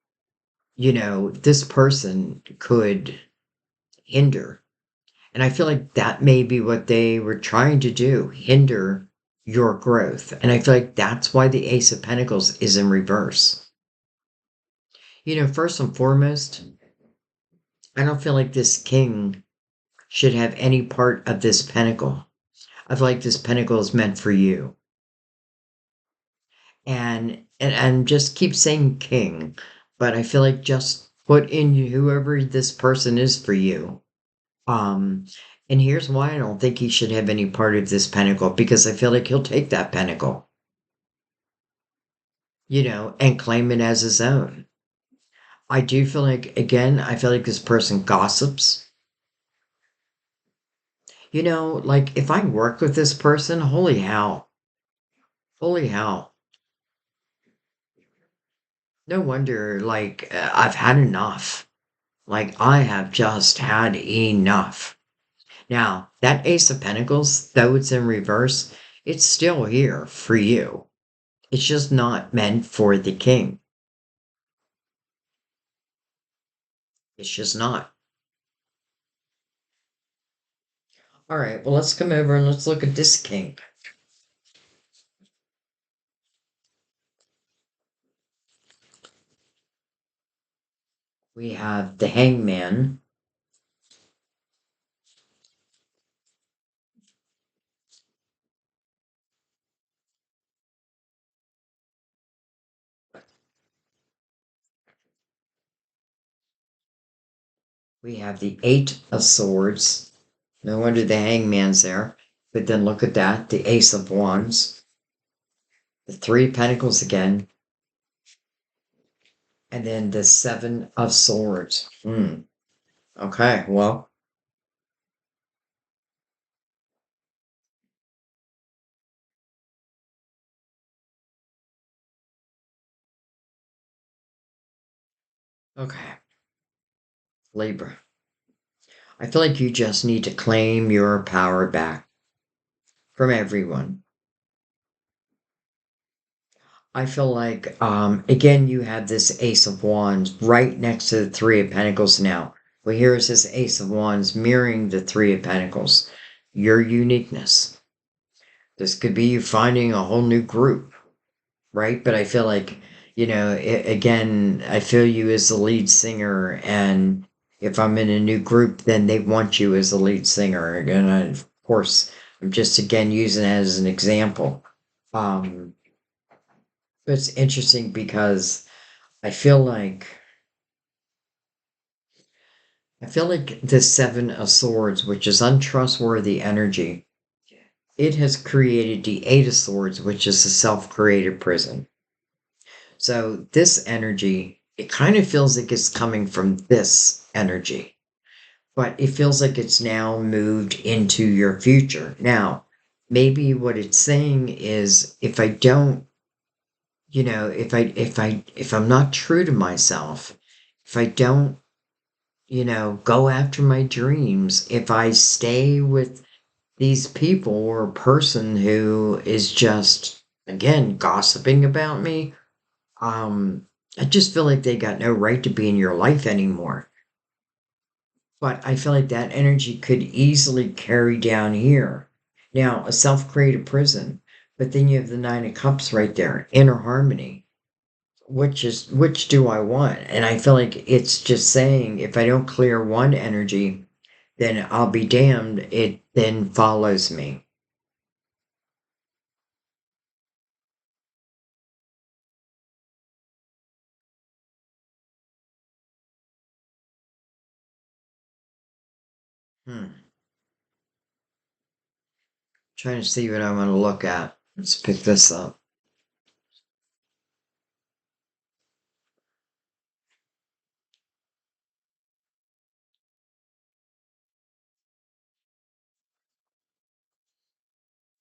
this person could hinder. And I feel like that may be what they were trying to do, hinder your growth. And I feel like that's why the Ace of Pentacles is in reverse. First and foremost, I don't feel like this king should have any part of this pentacle. I feel like this pentacle is meant for you. And just keep saying king, but I feel like just put in whoever this person is for you. Um, and here's why I don't think he should have any part of this pentacle, because I feel like he'll take that pentacle, and claim it as his own. I do feel like, again, I feel like this person gossips. Like if I work with this person, holy hell. No wonder, like, I've had enough. Like, I have just had enough. Now, that Ace of Pentacles, though it's in reverse, it's still here for you. It's just not meant for the king. It's just not. All right, well, let's come over and let's look at this king. We have the hangman. We have the Eight of Swords. No wonder the hangman's there. But then look at that, the Ace of Wands, the Three of Pentacles again, and then the Seven of Swords. Okay, well, okay, Libra. I feel like you just need to claim your power back from everyone. I feel like, again, you have this Ace of Wands right next to the Three of Pentacles now. Well, here's this Ace of Wands mirroring the Three of Pentacles. Your uniqueness. This could be you finding a whole new group, right? But I feel like, again, I feel you as the lead singer. And if I'm in a new group, then they want you as the lead singer. And of course, I'm just again using it as an example. Um, but it's interesting because I feel like I feel like the Seven of Swords, which is untrustworthy energy, it has created the Eight of Swords, which is a self-created prison. So this energy, it kind of feels like it's coming from this energy, but it feels like it's now moved into your future. Now, maybe what it's saying is if I don't, if I'm not true to myself, if I don't, go after my dreams, if I stay with these people or a person who is just, again, gossiping about me, um, I just feel like they got no right to be in your life anymore. But I feel like that energy could easily carry down here. Now, a self created prison, but then you have the Nine of Cups right there, inner harmony. Which do I want? And I feel like it's just saying if I don't clear one energy, then I'll be damned. It then follows me. Trying to see what I want to look at. Let's pick this up.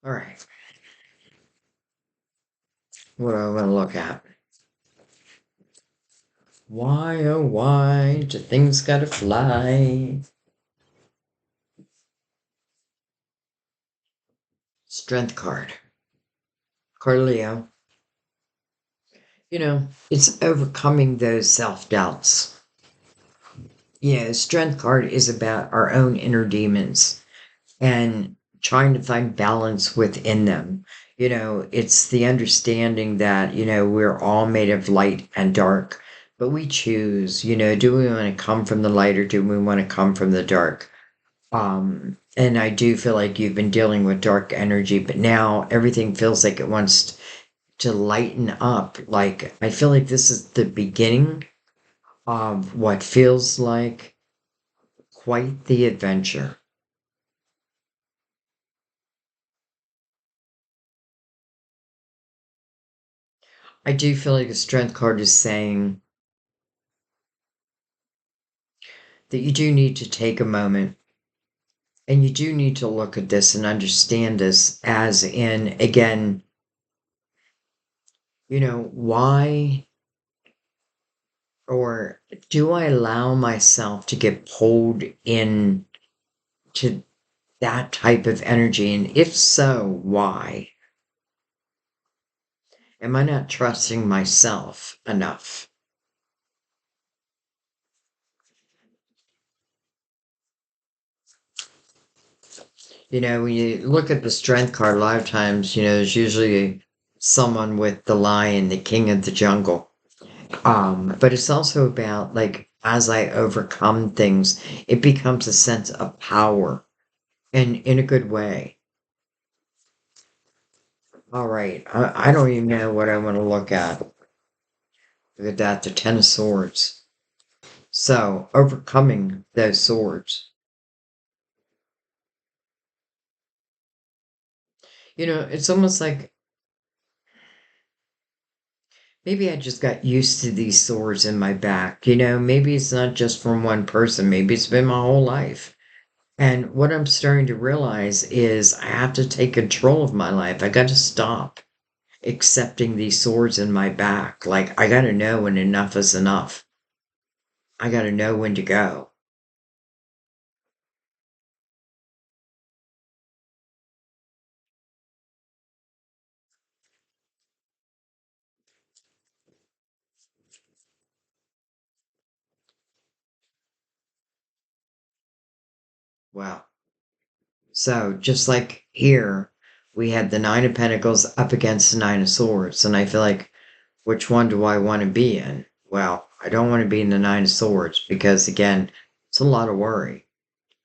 All right. What do I want to look at? Why, oh, why do things gotta fly? Strength card. Carleo. It's overcoming those self doubts. Strength card is about our own inner demons and trying to find balance within them. It's the understanding that, we're all made of light and dark, but we choose, do we want to come from the light or do we want to come from the dark? And I do feel like you've been dealing with dark energy, but now everything feels like it wants to lighten up. Like, I feel like this is the beginning of what feels like quite the adventure. I do feel like the strength card is saying that you do need to take a moment And you do need to look at this and understand this as in, again, why or do I allow myself to get pulled in to that type of energy? And if so, why? Am I not trusting myself enough? When you look at the strength card, a lot of times, there's usually someone with the lion, the king of the jungle. But it's also about like as I overcome things, it becomes a sense of power and in a good way. All right, I don't even know what I want to look at. Look at that, the Ten of Swords. So, overcoming those swords. It's almost like maybe I just got used to these swords in my back. Maybe it's not just from one person, maybe it's been my whole life. And what I'm starting to realize is I have to take control of my life. I got to stop accepting these swords in my back. Like, I got to know when enough is enough. I got to know when to go. Wow. So, just like here, we had the Nine of Pentacles up against the Nine of Swords. And I feel like, which one do I want to be in? Well, I don't want to be in the Nine of Swords because, again, it's a lot of worry.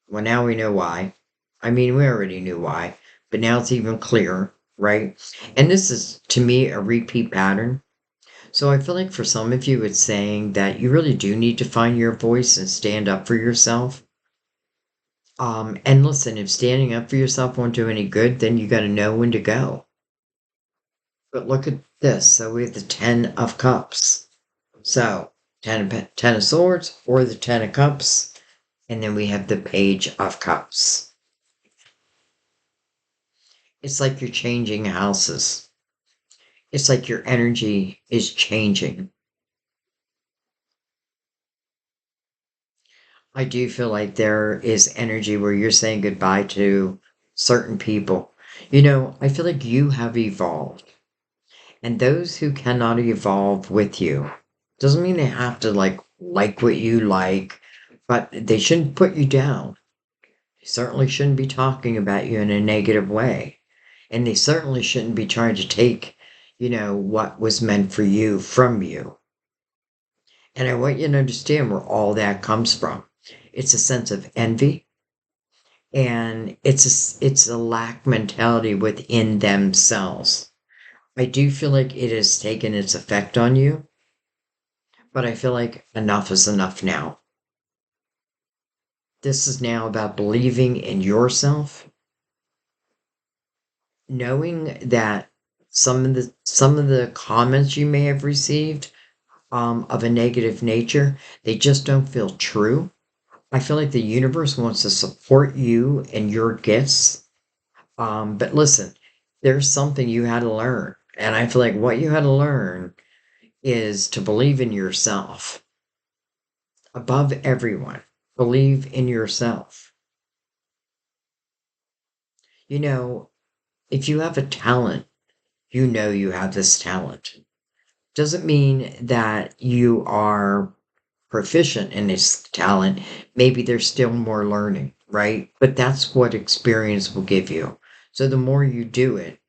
Well, now we know why. I mean, we already knew why, but now it's even clearer, right? And this is, to me, a repeat pattern. So I feel like for some of you, it's saying that you really do need to find your voice and stand up for yourself. And listen, if standing up for yourself won't do any good, then you got to know when to go. But look at this. So we have the Ten of Cups. So ten of Swords or the Ten of Cups. And then we have the Page of Cups. It's like you're changing houses. It's like your energy is changing. I do feel like there is energy where you're saying goodbye to certain people. I feel like you have evolved, and those who cannot evolve with you doesn't mean they have to like what you like, but they shouldn't put you down. They certainly shouldn't be talking about you in a negative way, and they certainly shouldn't be trying to take, what was meant for you from you. And I want you to understand where all that comes from. It's a sense of envy, and it's a lack mentality within themselves. I do feel like it has taken its effect on you, but I feel like enough is enough now. This is now about believing in yourself, knowing that some of the comments you may have received of a negative nature, they just don't feel true. I feel like the universe wants to support you and your gifts. But listen, there's something you had to learn. And I feel like what you had to learn is to believe in yourself above everyone. Believe in yourself. You know, if you have a talent, you know you have this talent. Doesn't mean that you are proficient in this talent. Maybe there's still more learning, right? But that's what experience will give you. So the more you do it,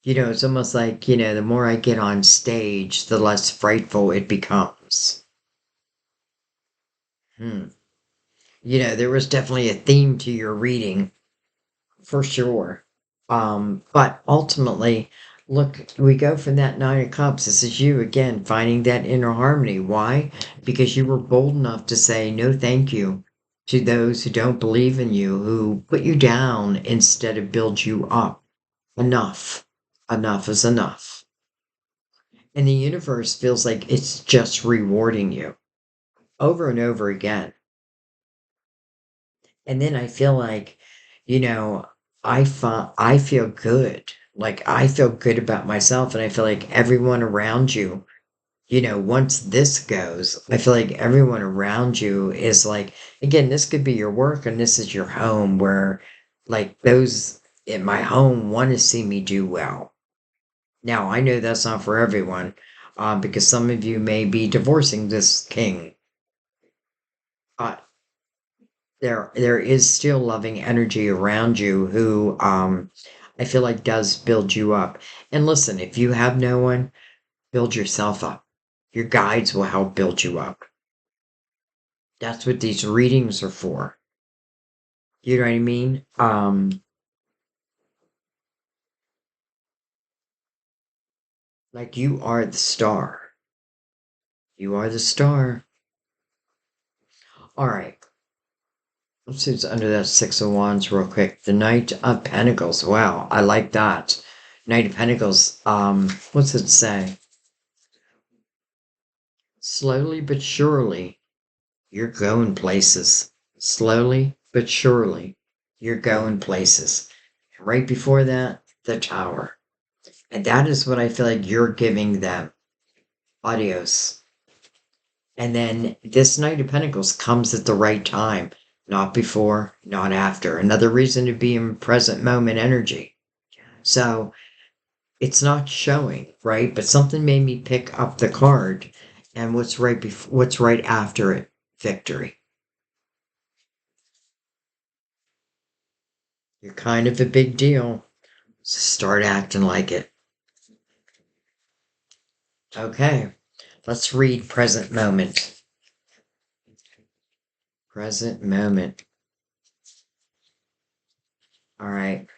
it's almost like, the more I get on stage, the less frightful it becomes. Hmm. There was definitely a theme to your reading for sure. But ultimately, look, we go from that Nine of Cups. This is you again finding that inner harmony. Why? Because you were bold enough to say no thank you to those who don't believe in you, who put you down instead of build you up. Enough. Enough is enough. And the universe feels like it's just rewarding you over and over again. And then I feel like, you know, I feel good. Like I feel good about myself, and I feel like everyone around you, once this goes, I feel like everyone around you is like, again, this could be your work and this is your home where like those in my home want to see me do well. Now, I know that's not for everyone, because some of you may be divorcing this king. But there is still loving energy around you who I feel like does build you up. And listen, if you have no one, build yourself up. Your guides will help build you up. That's what these readings are for. You know what I mean? Like you are the star. You are the star. All right. Let's see what's under that Six of Wands real quick. The Knight of Pentacles. Wow, I like that. Knight of Pentacles. What's it say? Slowly but surely, you're going places. Slowly but surely, you're going places. Right before that, the Tower. And that is what I feel like you're giving them. Adios. And then this Knight of Pentacles comes at the right time. Not before, not after. Another reason to be in present moment energy. So it's not showing, right? But something made me pick up the card. And what's right after it? Victory. You're kind of a big deal. So start acting like it. Okay, let's read present moment. Present moment. All right.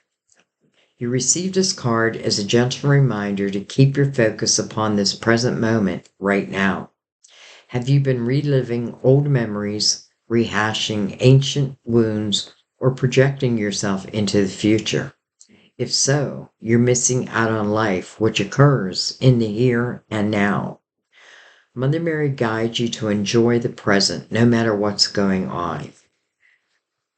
You received this card as a gentle reminder to keep your focus upon this present moment right now. Have you been reliving old memories, rehashing ancient wounds, or projecting yourself into the future? If so, you're missing out on life, which occurs in the here and now. Mother Mary guides you to enjoy the present no matter what's going on.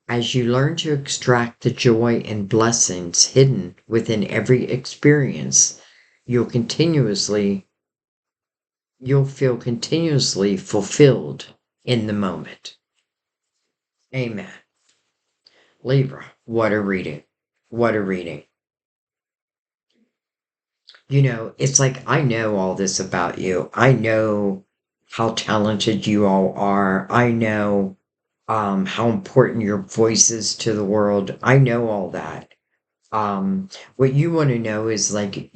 As you learn to extract the joy and blessings hidden within every experience, you'll continuously you'll feel continuously fulfilled in the moment. Amen. Libra, what a reading. What a reading. It's like I know all this about you. I know how talented you all are. I know how important your voice is to the world. I know all that. What you want to know is like,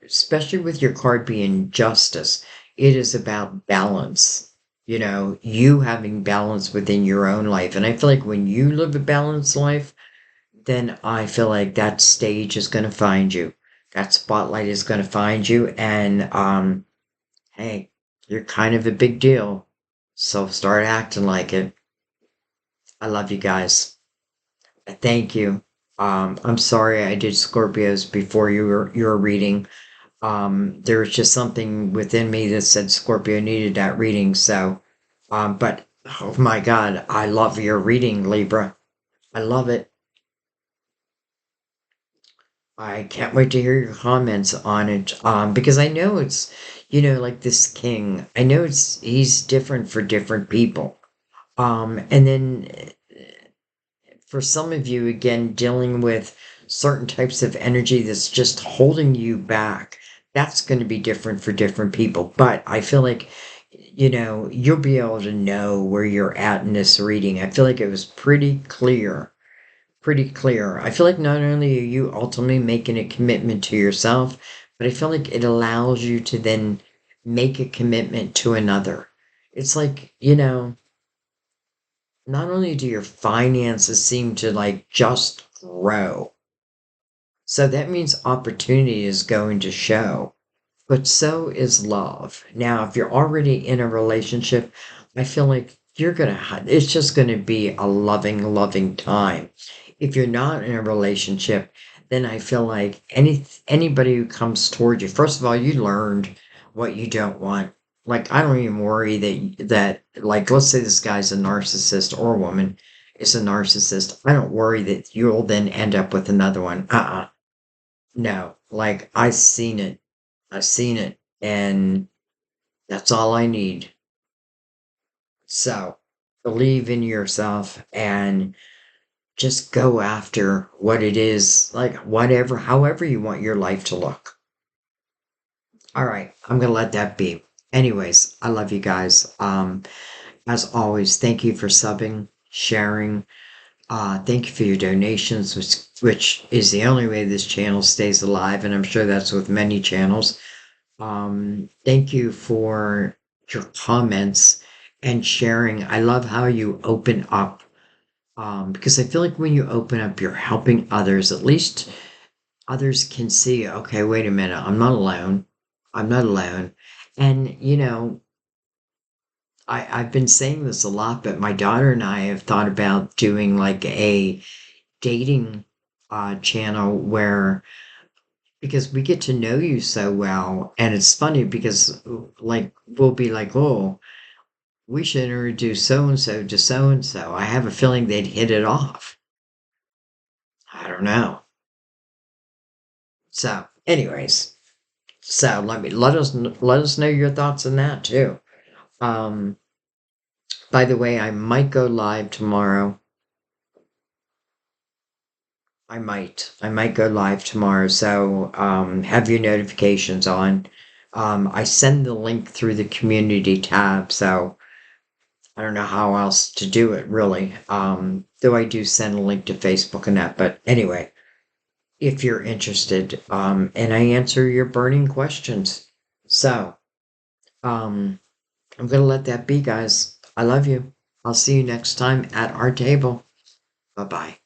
especially with your card being justice, it is about balance. You having balance within your own life. And I feel like when you live a balanced life, then I feel like that stage is going to find you. That spotlight is going to find you. And, hey, you're kind of a big deal. So start acting like it. I love you guys. Thank you. I'm sorry I did Scorpios before your reading. There was just something within me that said Scorpio needed that reading. So, but oh my God, I love your reading, Libra. I love it. I can't wait to hear your comments on it. Because I know it's, like this king. I know he's different for different people. And then for some of you, again, dealing with certain types of energy that's just holding you back, that's going to be different for different people. But I feel like, you'll be able to know where you're at in this reading. I feel like it was pretty clear. Pretty clear. I feel like not only are you ultimately making a commitment to yourself, but I feel like it allows you to then make a commitment to another. It's like, not only do your finances seem to like just grow, so that means opportunity is going to show, but so is love. Now, if you're already in a relationship, I feel like it's just gonna be a loving, loving time. If you're not in a relationship, then I feel like anybody who comes toward you, first of all, you learned what you don't want. Like, I don't even worry that like, let's say this guy's a narcissist or a woman, is a narcissist, I don't worry that you'll then end up with another one. No, like I've seen it. I've seen it, and that's all I need. So believe in yourself and just go after what it is, like whatever, however you want your life to look. All right, I'm gonna let that be. Anyways, I love you guys. As always, thank you for subbing, sharing. Thank you for your donations, which is the only way this channel stays alive, and I'm sure that's with many channels. Thank you for your comments and sharing. I love how you open up, because I feel like when you open up, you're helping others. At least others can see, okay, wait a minute, I'm not alone. I'm not alone. And, I've been saying this a lot, but my daughter and I have thought about doing like a dating channel where, because we get to know you so well, and it's funny because like we'll be like, oh, we should introduce so and so to so and so. I have a feeling they'd hit it off. I don't know. So, anyways, so let us know your thoughts on that too. Um, by the way, I might go live tomorrow. I might go live tomorrow, so have your notifications on. I send the link through the community tab, so I don't know how else to do it really. Though I do send a link to Facebook and that, but anyway, if you're interested, and I answer your burning questions. So, um, I'm gonna let that be, guys. I love you. I'll see you next time at our table. Bye bye.